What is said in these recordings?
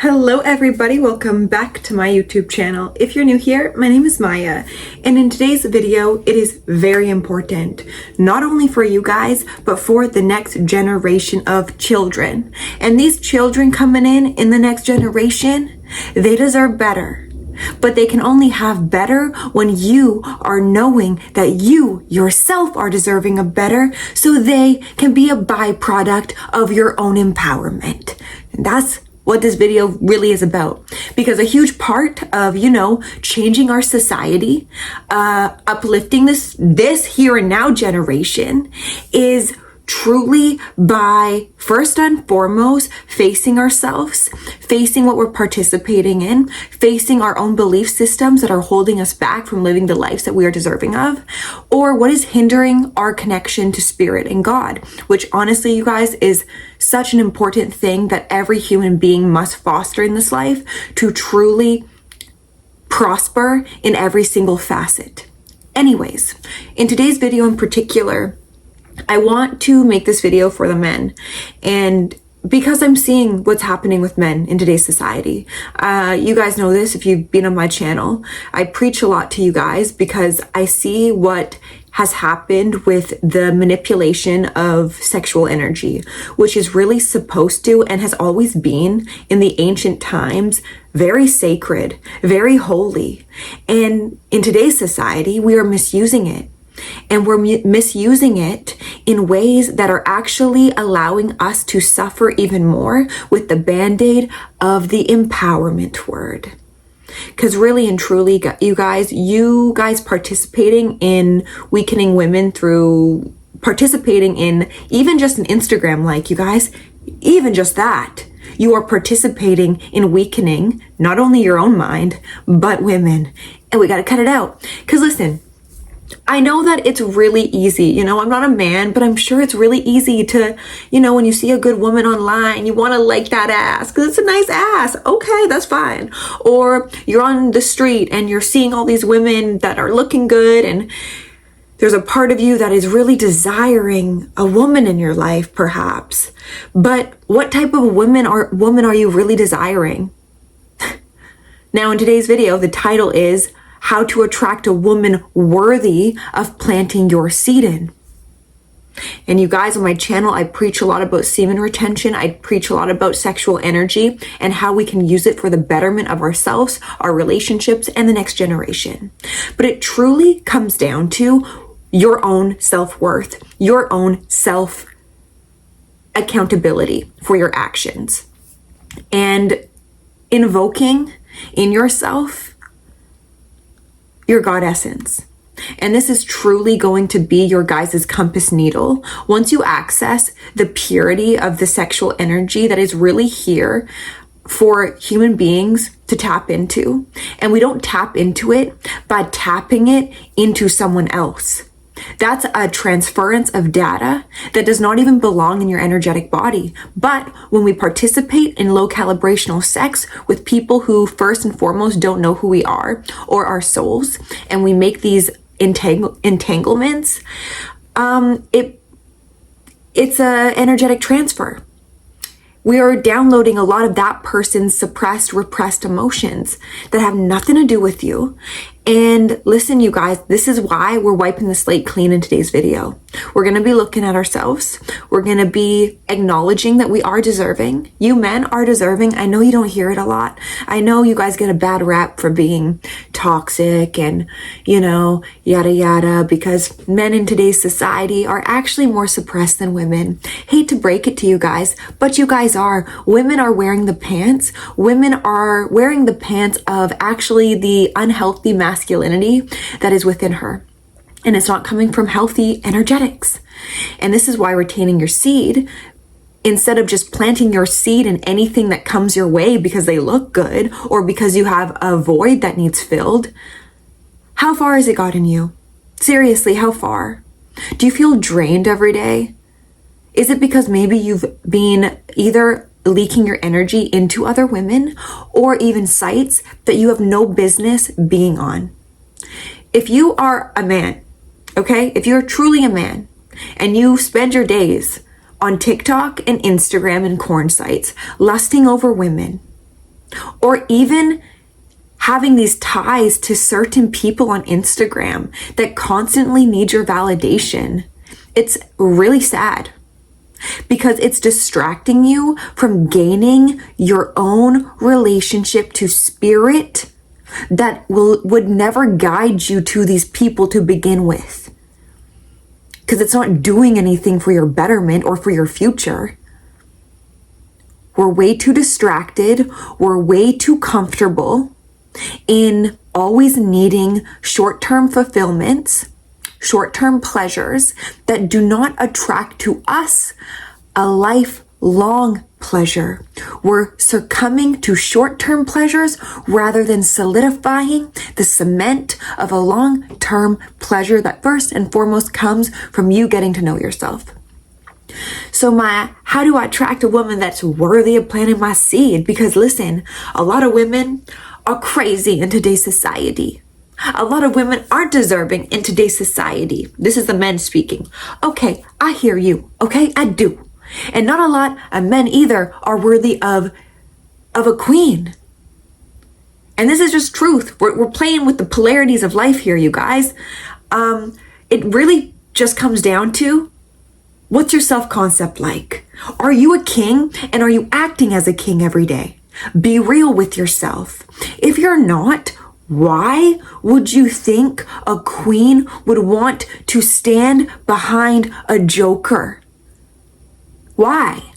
Hello everybody, welcome back to my YouTube channel. If you're new here, my name is Maya, and in today's video, it is very important, not only for you guys, but for the next generation of children. And these children coming in the next generation, they deserve better. But they can only have better when you are knowing that you yourself are deserving of better, so they can be a byproduct of your own empowerment. And that's what this video really is about, because a huge part of, changing our society, uplifting this here and now generation is truly by first and foremost facing ourselves, facing what we're participating in, facing our own belief systems that are holding us back from living the lives that we are deserving of, or what is hindering our connection to spirit and God, which honestly, you guys, is such an important thing that every human being must foster in this life to truly prosper in every single facet. Anyways, in today's video in particular, I want to make this video for the men, and because I'm seeing what's happening with men in today's society. You guys know this if you've been on my channel. I preach a lot to you guys because I see what has happened with the manipulation of sexual energy, which is really supposed to and has always been in the ancient times very sacred, very holy. And in today's society, we are misusing it. And we're misusing it in ways that are actually allowing us to suffer even more with the band-aid of the empowerment word. Because really and truly, you guys participating in weakening women through participating in even just an Instagram like, you guys, even just that, you are participating in weakening not only your own mind, but women. And we got to cut it out. Because listen, I know that it's really easy, I'm not a man, but I'm sure it's really easy to, when you see a good woman online, you want to like that ass because it's a nice ass. Okay, that's fine. Or you're on the street and you're seeing all these women that are looking good, and there's a part of you that is really desiring a woman in your life, perhaps. But what type of woman are you really desiring? Now, in today's video, the title is How to Attract a Woman Worthy of Planting Your Seed in. And you guys, on my channel, I preach a lot about semen retention. I preach a lot about sexual energy and how we can use it for the betterment of ourselves, our relationships, and the next generation. But it truly comes down to your own self-worth, your own self-accountability for your actions, and invoking in yourself your God essence. And this is truly going to be your guys' compass needle. Once you access the purity of the sexual energy that is really here for human beings to tap into, and we don't tap into it by tapping it into someone else. That's a transference of data that does not even belong in your energetic body. But when we participate in low calibrational sex with people who first and foremost don't know who we are or our souls, and we make these entanglements, it's a energetic transfer. We are downloading a lot of that person's suppressed, repressed emotions that have nothing to do with you. And listen, you guys, this is why we're wiping the slate clean in today's video. We're going to be looking at ourselves. We're going to be acknowledging that we are deserving. You men are deserving. I know you don't hear it a lot. I know you guys get a bad rap for being toxic and, yada, yada, because men in today's society are actually more suppressed than women. Hate to break it to you guys, but you guys are. Women are wearing the pants. Women are wearing the pants of actually the unhealthy masculinity that is within her. And it's not coming from healthy energetics. And this is why retaining your seed, instead of just planting your seed in anything that comes your way because they look good or because you have a void that needs filled, how far has it gotten you? Seriously, how far? Do you feel drained every day? Is it because maybe you've been either leaking your energy into other women or even sites that you have no business being on? If you are a man, okay, if you're truly a man and you spend your days on TikTok and Instagram and corn sites lusting over women, or even having these ties to certain people on Instagram that constantly need your validation. It's really sad because it's distracting you from gaining your own relationship to spirit that would never guide you to these people to begin with. Because it's not doing anything for your betterment or for your future. We're way too distracted. We're way too comfortable in always needing short-term fulfillments, short-term pleasures that do not attract to us a lifelong pleasure. We're succumbing to short-term pleasures rather than solidifying the cement of a long-term pleasure that first and foremost comes from you getting to know yourself. So how do I attract a woman that's worthy of planting my seed? Because listen, a lot of women are crazy in today's society. A lot of women aren't deserving in today's society. This is the men speaking. Okay, I hear you. Okay, I do. And not a lot of men either are worthy of a queen. And this is just truth. We're playing with the polarities of life here, you guys. It really just comes down to, what's your self-concept like? Are you a king, and are you acting as a king every day? Be real with yourself. If you're not, why would you think a queen would want to stand behind a joker? Why?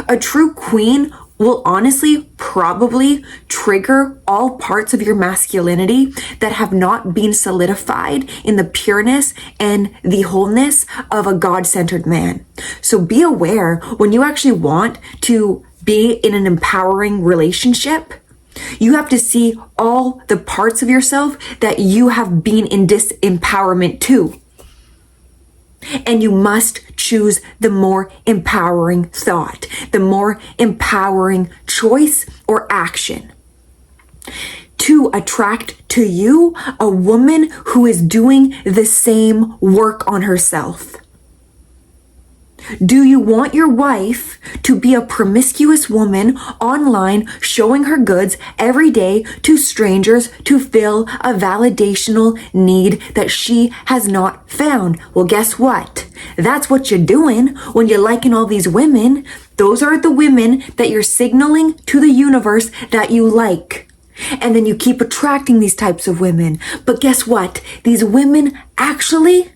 A true queen will honestly probably trigger all parts of your masculinity that have not been solidified in the pureness and the wholeness of a God-centered man. So be aware when you actually want to be in an empowering relationship, you have to see all the parts of yourself that you have been in disempowerment to. And you must choose the more empowering thought, the more empowering choice or action to attract to you a woman who is doing the same work on herself. Do you want your wife to be a promiscuous woman online showing her goods every day to strangers to fill a validational need that she has not found? Well, guess what? That's what you're doing when you're liking all these women. Those are the women that you're signaling to the universe that you like. And then you keep attracting these types of women. But guess what? These women actually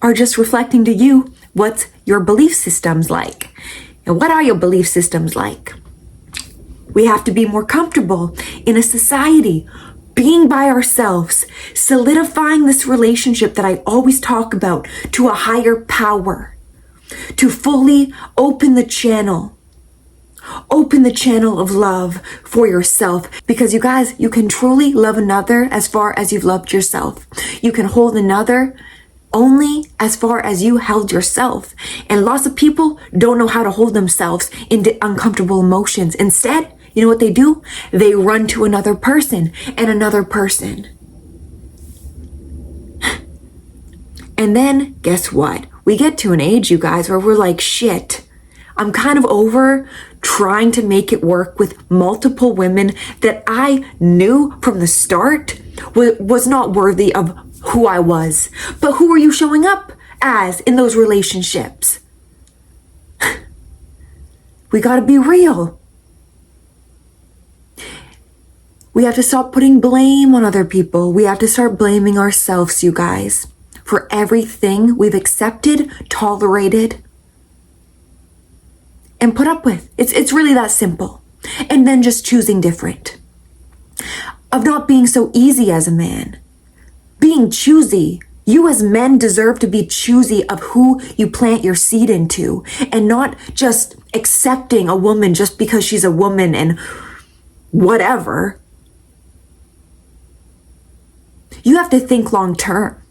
are just reflecting to you what's your belief systems like. And what are your belief systems like? We have to be more comfortable in a society, being by ourselves, solidifying this relationship that I always talk about to a higher power, to fully open the channel of love for yourself. Because you guys, you can truly love another as far as you've loved yourself. You can hold another only as far as you held yourself. And lots of people don't know how to hold themselves in uncomfortable emotions. Instead, you know what they do? They run to another person and another person. And then guess what? We get to an age, you guys, where we're like, shit, I'm kind of over trying to make it work with multiple women that I knew from the start was not worthy of who I was. But who are you showing up as in those relationships? We gotta be real. We have to stop putting blame on other people. We have to start blaming ourselves, you guys, for everything we've accepted, tolerated, and put up with. It's really that simple. And then just choosing different. Of not being so easy as a man. Being choosy. You as men deserve to be choosy of who you plant your seed into, and not just accepting a woman just because she's a woman and whatever. You have to think long term.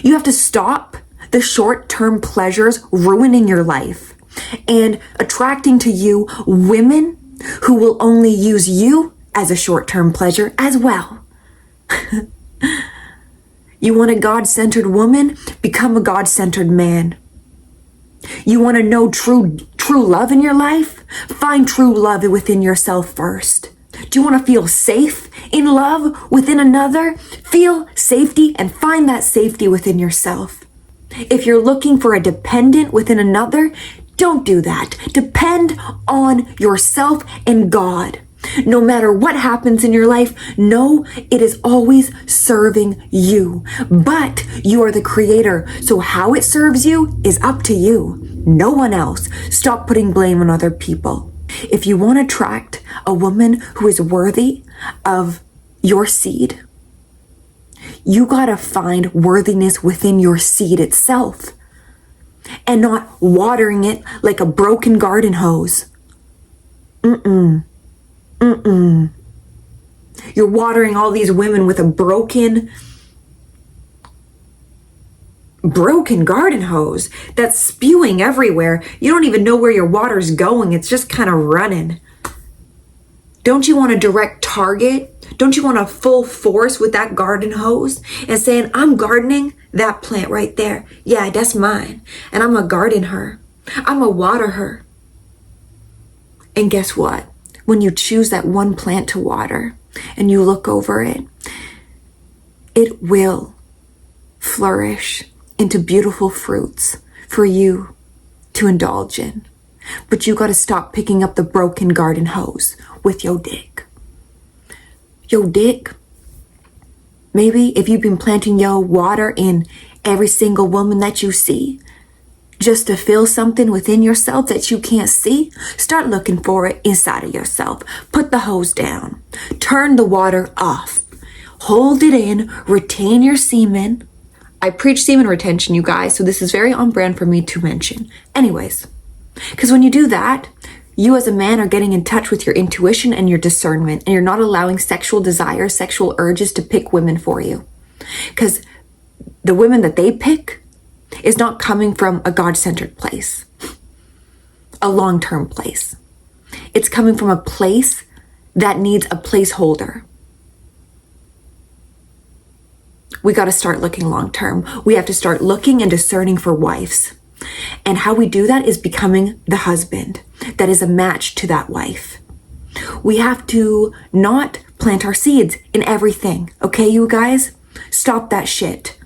You have to stop the short-term pleasures ruining your life and attracting to you women who will only use you as a short-term pleasure as well. You want a God-centered woman? Become a God-centered man. You want to know true love in your life? Find true love within yourself first. Do you want to feel safe in love within another? Feel safety and find that safety within yourself. If you're looking for a dependent within another, don't do that. Depend on yourself and God. No matter what happens in your life, know it is always serving you. But you are the creator, so how it serves you is up to you. No one else. Stop putting blame on other people. If you want to attract a woman who is worthy of your seed, you gotta find worthiness within your seed itself and not watering it like a broken garden hose. You're watering all these women with a broken garden hose that's spewing everywhere. You don't even know where your water's going. It's just kind of running. Don't you want a direct target? Don't you want a full force with that garden hose and saying, I'm gardening that plant right there. Yeah, that's mine. And I'm gonna garden her. I'm gonna water her. And guess what? When you choose that one plant to water and you look over it, it will flourish into beautiful fruits for you to indulge in. But you got to stop picking up the broken garden hose with your dick. Your dick, maybe if you've been planting your water in every single woman that you see, just to feel something within yourself that you can't see, start looking for it inside of yourself. Put the hose down. Turn the water off. Hold it in. Retain your semen. I preach semen retention, you guys, so this is very on brand for me to mention. Anyways, because when you do that, you as a man are getting in touch with your intuition and your discernment, and you're not allowing sexual desires, sexual urges to pick women for you. Because the women that they pick is not coming from a God-centered place, a long-term place. It's coming from a place that needs a placeholder. We got to start looking long-term. We have to start looking and discerning for wives. And how we do that is becoming the husband that is a match to that wife. We have to not plant our seeds in everything. Okay, you guys? Stop that shit.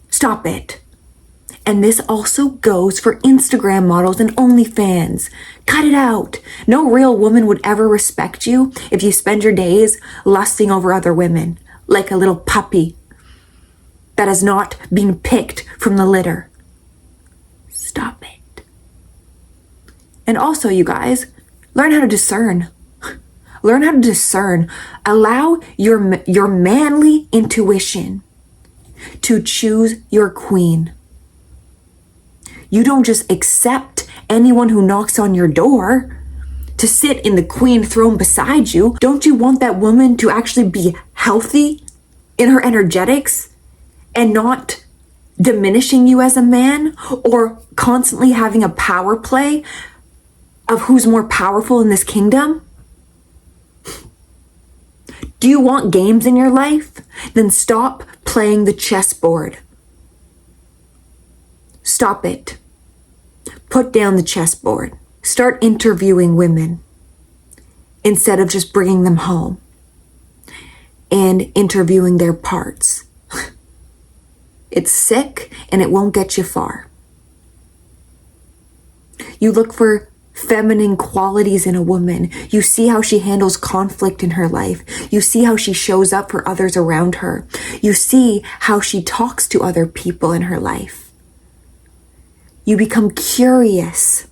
Stop it. And this also goes for Instagram models and OnlyFans. Cut it out. No real woman would ever respect you if you spend your days lusting over other women like a little puppy that has not been picked from the litter. Stop it. And also, you guys, learn how to discern. Learn how to discern. Allow your manly intuition to choose your queen. You don't just accept anyone who knocks on your door to sit in the queen throne beside you. Don't you want that woman to actually be healthy in her energetics and not diminishing you as a man or constantly having a power play of who's more powerful in this kingdom? Do you want games in your life? Then stop playing the chessboard. Stop it. Put down the chessboard. Start interviewing women instead of just bringing them home and interviewing their parts. It's sick and it won't get you far. You look for feminine qualities in a woman. You see how she handles conflict in her life. You see how she shows up for others around her. You see how she talks to other people in her life. You become curious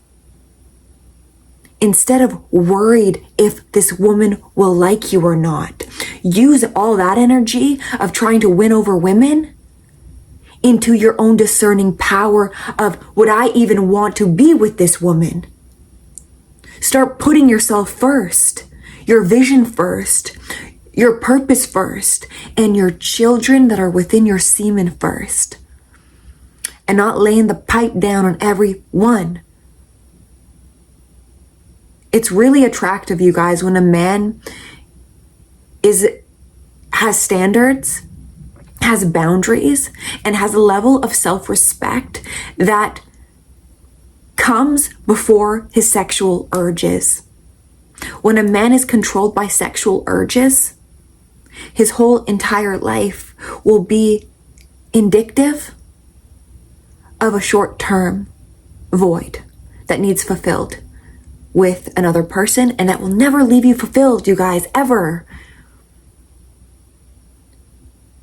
instead of worried if this woman will like you or not. Use all that energy of trying to win over women into your own discerning power of, would I even want to be with this woman? Start putting yourself first, your vision first, your purpose first, and your children that are within your semen first. And not laying the pipe down on every one. It's really attractive, you guys, when a man has standards, has boundaries, and has a level of self-respect that comes before his sexual urges. When a man is controlled by sexual urges, his whole entire life will be indicative of a short-term void that needs fulfilled with another person, and that will never leave you fulfilled, you guys, ever.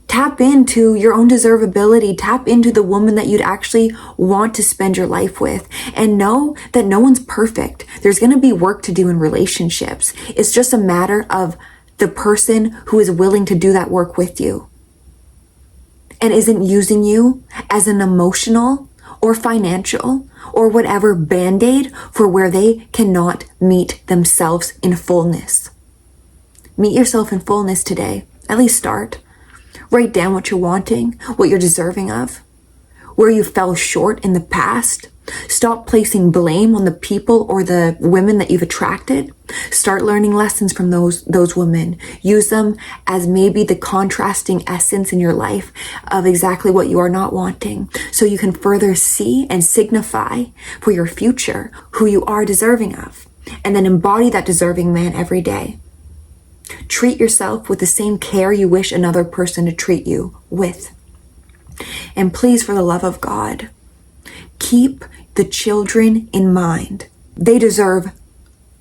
Tap into your own deservability. Tap into the woman that you'd actually want to spend your life with. And know that no one's perfect. There's going to be work to do in relationships. It's just a matter of the person who is willing to do that work with you and isn't using you as an emotional or financial or whatever band-aid for where they cannot meet themselves in fullness. Meet yourself in fullness today. At least start. Write down what you're wanting, what you're deserving of, where you fell short in the past. Stop placing blame on the people or the women that you've attracted. Start learning lessons from those women. Use them as maybe the contrasting essence in your life of exactly what you are not wanting, so you can further see and signify for your future who you are deserving of, and then embody that deserving man every day. Treat yourself with the same care you wish another person to treat you with. And please, for the love of God, keep the children in mind. They deserve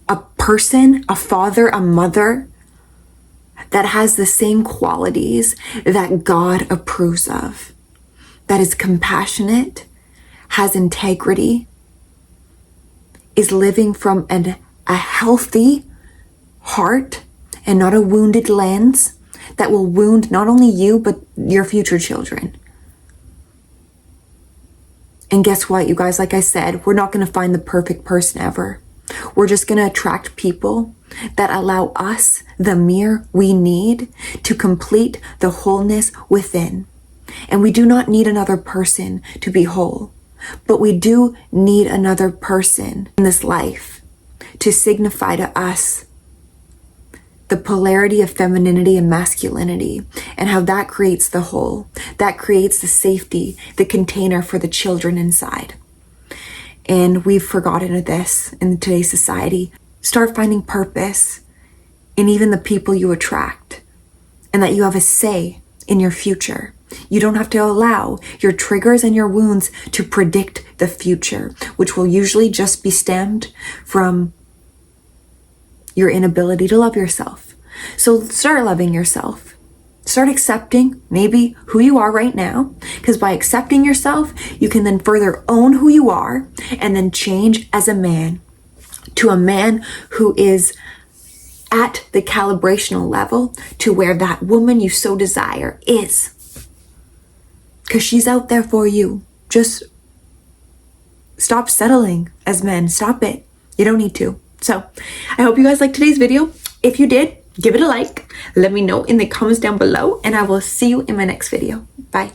a person, a father, a mother that has the same qualities that God approves of. That is compassionate, has integrity, is living from a healthy heart, and not a wounded lens that will wound not only you, but your future children. And guess what, you guys? Like I said, we're not going to find the perfect person ever. We're just going to attract people that allow us the mirror we need to complete the wholeness within. And we do not need another person to be whole, but we do need another person in this life to signify to us the polarity of femininity and masculinity, and how that creates the whole, that creates the safety, the container for the children inside. And we've forgotten this in today's society. Start finding purpose in even the people you attract, and that you have a say in your future. You don't have to allow your triggers and your wounds to predict the future, which will usually just be stemmed from your inability to love yourself. So start loving yourself. Start accepting maybe who you are right now, because by accepting yourself, you can then further own who you are and then change as a man to a man who is at the calibrational level to where that woman you so desire is. Because she's out there for you. Just stop settling as men. Stop it. You don't need to. So I hope you guys liked today's video. If you did, give it a like. Let me know in the comments down below, and I will see you in my next video. Bye.